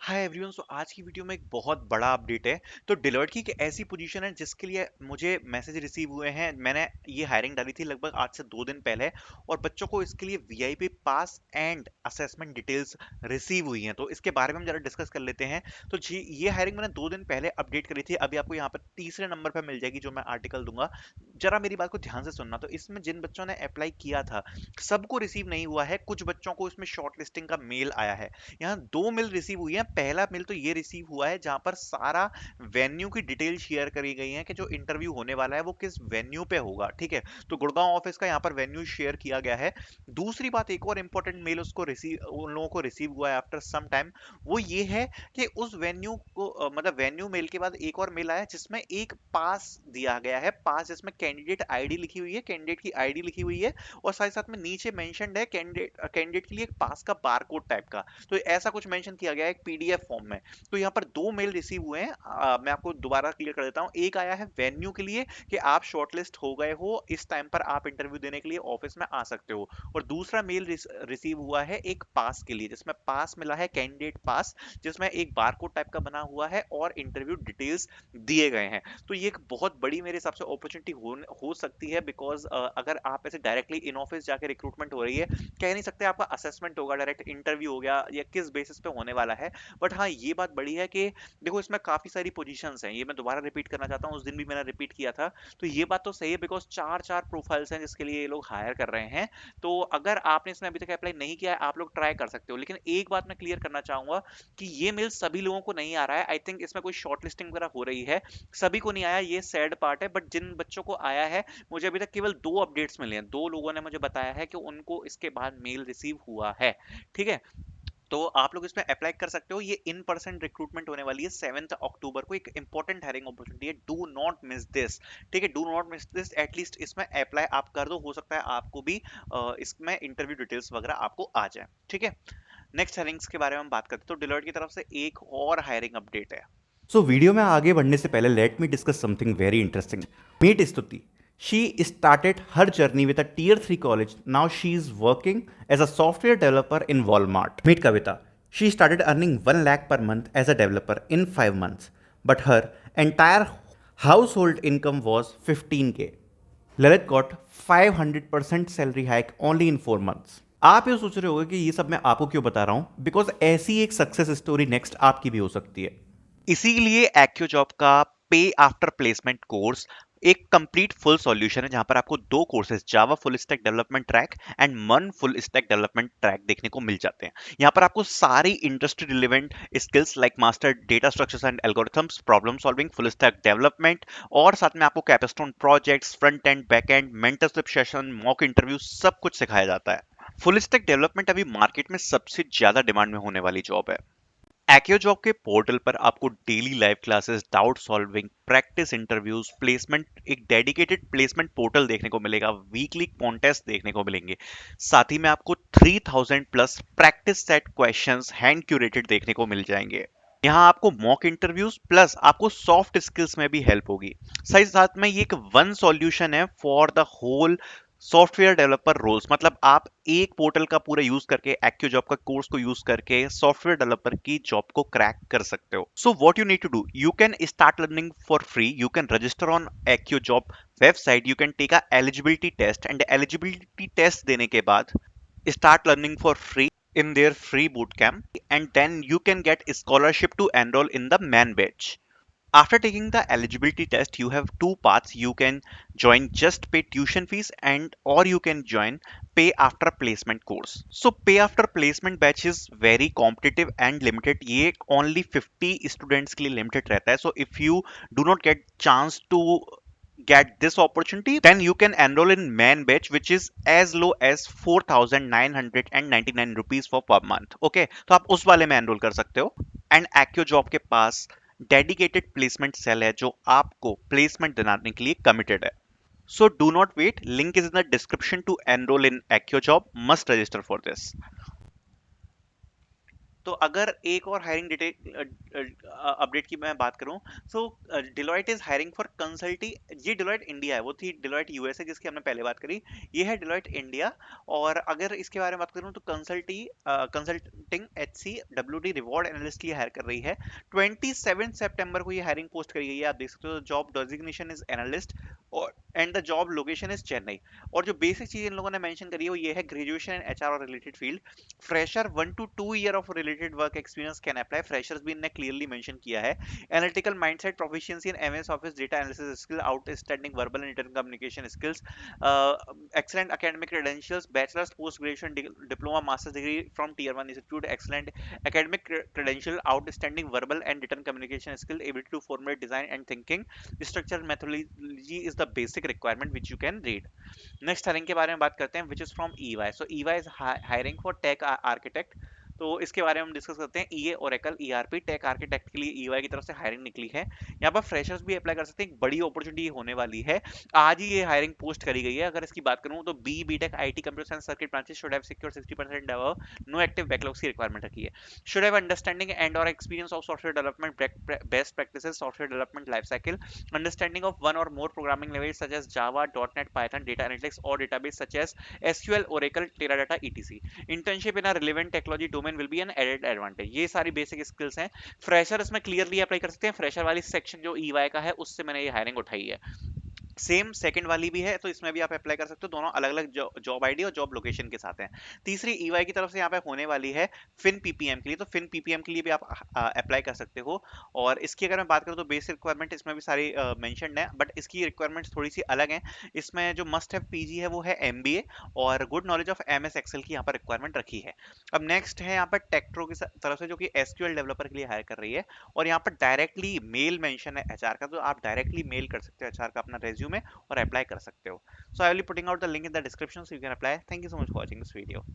Hi everyone. सो आज की video में एक बहुत बड़ा अपडेट है। तो डिलॉयट की एक ऐसी पोजीशन है जिसके लिए मुझे मैसेज रिसीव हुए हैं। मैंने ये हायरिंग डाली थी लगभग आज से 2 दिन पहले, और बच्चों को इसके लिए VIP pass and assessment details receive हुई हैं। तो इसके बारे में हम जरा डिस्कस कर लेते हैं। तो जी, ये हायरिंग मैंने 2 दिन पहले अपडेट करी थी। अभी आपको यहाँ पर तीसरे नंबर पर मिल जाएगी जो मैं आर्टिकल दूंगा। जरा मेरी बात को ध्यान से सुनना। तो इसमें जिन बच्चों ने अप्लाई किया था सबको रिसीव नहीं हुआ है, कुछ बच्चों को इसमें शॉर्ट लिस्टिंग का मेल आया है। यहाँ 2 मेल रिसीव हुई है। पहला मेल तो ये रिसीव हुआ है जहां पर सारा वेन्यू की डिटेल शेयर करी गई है कि जो इंटरव्यू होने वाला है वो किस वेन्यू पे होगा। ठीक है, तो गुड़गांव ऑफिस का यहाँ पर वेन्यू शेयर किया गया है। दूसरी बात, एक और इंपॉर्टेंट मेल उसको रिसीव उन लोगों को रिसीव हुआ है आफ्टर सम टाइम। वो ये है कि उस वेन्यू को मतलब वेन्यू मेल के बाद एक और मेल आया जिसमें एक पास दिया गया है। पास जिसमें कैंडिडेट आईडी लिखी हुई है, कैंडिडेट की आईडी लिखी हुई है, और साथ साथ में नीचे मेंशन्ड है कैंडिडेट के लिए एक पास का बारकोड टाइप का। तो ऐसा कुछ मेंशन किया गया है एक पीडीएफ फॉर्म में। तो यहाँ पर 2 मेल रिसीव हुए हैं। मैं आपको दोबारा क्लियर कर देता हूँ। एक आया है वेन्यू के लिए कि आप शॉर्टलिस्ट हो गए हो, इस टाइम पर आप इंटरव्यू देने के लिए ऑफिस में आ सकते हो। और दूसरा मेल रिसीव हुआ है एक पास के लिए, जिसमें पास मिला है कैंडिडेट पास, जिसमें एक बारकोड टाइप का बना हुआ है और इंटरव्यू डिटेल्स दिए गए हैं। तो ये एक बहुत बड़ी मेरे हिसाब से अपॉर्चुनिटी हो सकती है, बिकॉज अगर आप ऐसे डायरेक्टली इन ऑफिस जाके रिक्रूटमेंट हो रही है, कह नहीं सकते आपका असेसमेंट होगा, डायरेक्ट इंटरव्यू हो गया या किस बेसिस पे होने वाला है। बट हाँ, ये बात बड़ी है कि देखो इसमें काफी सारी पोजीशंस हैं। ये मैं दोबारा रिपीट करना चाहता हूँ, उस दिन भी मैंने रिपीट किया था। तो ये बात तो सही है, बिकॉज चार चार प्रोफाइल्स हैं जिसके लिए ये लोग हायर कर रहे हैं। तो अगर आपने इसमें अभी तक अप्लाई नहीं किया है, आप लोग ट्राई कर सकते हो। लेकिन एक बात मैं क्लियर करना चाहूंगा कि ये मेल सभी लोगों को नहीं आ रहा है। आई थिंक इसमें कोई शॉर्ट लिस्टिंग वगैरह हो रही है, सभी को नहीं आया। ये सैड पार्ट है। बट जिन बच्चों को आया है, मुझे अभी तक केवल 2 अपडेट्स मिले हैं। 2 लोगों ने मुझे बताया है कि उनको इसके बाद मेल रिसीव हुआ है। ठीक है, तो आप लोग इसमें अप्लाई कर सकते हो। ये इन पर्सन रिक्रूटमेंट होने वाली है 7 अक्टूबर को। एक इंपॉर्टेंट हायरिंग अपॉर्चुनिटी है, डू नॉट मिस दिस। ठीक है, do not miss this. At least इसमें अप्लाई आप कर दो, हो सकता है आपको भी इसमें इंटरव्यू डिटेल्स वगैरह आपको आ जाए। ठीक है, नेक्स्ट हायरिंग्स के बारे में हम बात करते हैं। तो डिलॉयट की तरफ से एक और हायरिंग अपडेट है। सो वीडियो में आगे बढ़ने से पहले let me discuss something very interesting. Meet Stuti. She started her journey with a tier 3 college. Now she is working as a software developer in Walmart. Meet Kavita. She started earning 1 lakh per month as a developer in 5 months. But her entire household income was 15K. Lalit got 500% salary hike only in 4 months. आप ये सोच रहे होगे कि ये सब मैं आपको क्यों बता रहा हूं, बिकॉज ऐसी एक सक्सेस स्टोरी नेक्स्ट आपकी भी हो सकती है. इसीलिए एक्यो जॉब का पे आफ्टर प्लेसमेंट कोर्स एक कंप्लीट फुल सॉल्यूशन है, जहां पर आपको 2 courses, Java full stack development track and मन फुल स्टैक डेवलपमेंट ट्रैक देखने को मिल जाते हैं। यहाँ पर आपको सारी industry relevant skills like master data structures and algorithms, problem solving, full stack development, और साथ में आपको capstone projects, front end back and, mentorship session, mock interview, सब कुछ सिखाया जाता है। फुल स्टैक डेवलपमेंट अभी मार्केट में सबसे ज्यादा डिमांड में होने वाली जॉब है। एक्यो जॉब के पोर्टल पर आपको daily live classes, doubt solving, practice interviews, placement, एक डेडिकेटेड प्लेसमेंट पोर्टल देखने को मिलेगा, वीकली कॉन्टेस्ट देखने को मिलेंगे। साथ ही में आपको 3000 plus practice set questions hand curated देखने को मिल जाएंगे। यहाँ आपको मॉक इंटरव्यूज प्लस आपको सॉफ्ट स्किल्स में भी हेल्प होगी। सही साथ में ये एक वन सॉल्यूशन है for the whole software developer roles. मतलब आप एक पोर्टल का पूरा यूज करके, एक्यू जॉब का कोर्स को यूज करके सॉफ्टवेयर डेवलपर की जॉब को क्रैक कर सकते हो। So what you need to do, you can start learning for free, you can register on Accio job website, you can take a eligibility test, and eligibility test देने के बाद start learning for free in their free bootcamp, and then you can get scholarship to enroll in the main batch. After taking the eligibility test, you have two paths. You can join just pay tuition fees, and or you can join pay after placement course. So pay after placement batch is very competitive and limited. ये only 50 students के लिए limited रहता है. So if you do not get chance to get this opportunity, then you can enroll in main batch, which is as low as 4999 rupees for per month. Okay, तो आप उस वाले में enrol कर सकते हो। एंड एक्यो जॉब के पास dedicated placement cell है जो आपको प्लेसमेंट दिलाने के लिए कमिटेड है। So do not wait, link is in the description to enrol in Accio job, must register for this. तो अगर एक और हायरिंग डिटेल अपडेट की मैं बात करूं, सो डिलॉयट इज हायरिंग फॉर कंसल्टी। ये डिलॉयट इंडिया है, वो थी डिलॉयट यूएसए जिसकी हमने पहले बात करी, ये है डिलॉयट इंडिया। और अगर इसके बारे में बात करूं तो consulting HC WD reward analyst के लिए हायर कर रही है। 27 सितंबर को ये हायरिंग पोस्ट करी गई है, आप देख सकते हो। जॉब डेजिग्नेशन इज एनालिस्ट और and the job location is Chennai. और जो बेसिक चीज इन लोगों ने मेंशन करी है वो ये है, ग्रेजुएशन इन एचआर और related field, fresher 1 to 2 year of related work experience can apply, freshers भी इन्हें क्लियरली मेंशन किया है। Analytical mindset proficiency in MS Office data analysis skill, outstanding verbal and written communication skills, excellent academic credentials, bachelor's, post graduation, diploma, master's degree from tier 1 institute, excellent academic credential, outstanding verbal and written communication skill, ability to formulate design and thinking structured methodology is the basic requirement which you can read. Next hiring के बारे में बात करते हैं, which is from EY. So EY is hiring for tech architect. तो इसके बारे में हम डिस्कस करते हैं। EA Oracle ERP tech architect के लिए ईवाई की तरफ से हायरिंग निकली है। यहाँ पर फ्रेशर्स भी अप्लाई कर सकते हैं, एक बड़ी अपॉर्चुनिटी होने वाली है। आज ही ये हायरिंग पोस्ट करी गई है। अगर इसकी बात करूँ तो B BTech IT computer science circuit branches should have secured 60% above, no active backlogs की रिक्वायरमेंट रखी है। शुड हैव अंडरस्टैंडिंग एंड और experience of software development, best practices, software development life cycle, understanding of one or more programming languages such as Java, .NET, Python, data analytics, or database such as SQL, Oracle, Teradata, etc. Internship in a relevant technology domain will be an added advantage. ये सारी basic skills हैं। Fresher इसमें clearly apply कर सकते हैं। Fresher वाली section जो EY का है उससे मैंने ये हायरिंग उठाई है। सेम सेकंड वाली भी है, तो इसमें भी आप अप्लाई कर सकते हो। दोनों अलग अलग जॉब आईडी और जॉब लोकेशन के साथ हैं। तीसरी ईवाई की तरफ से यहाँ पे होने वाली है फिन पीपीएम के लिए, तो फिन पीपीएम के लिए भी आप अप्लाई कर सकते हो। और इसकी अगर मैं बात करूँ तो बेसिक रिक्वायरमेंट इसमें भी सारी मेंशन्ड है, बट इसकी रिक्वायरमेंट्स थोड़ी सी अलग हैं। इसमें जो मस्ट हैव पीजी है वो है एमबीए, और good knowledge of MS Excel की यहाँ पर रिक्वायरमेंट रखी है। अब नेक्स्ट है यहाँ पर टेक्ट्रो की तरफ से, जो कि एसक्यूएल डेवलपर के लिए हायर कर रही है। और यहाँ पर डायरेक्टली मेल मेंशन है एचआर का, तो आप डायरेक्टली मेल कर सकते हो एचआर का अपना रेज्यूमे और अप्लाई कर सकते हो। So I will putting out the link in the description, so you can apply. Thank you so much for watching this video.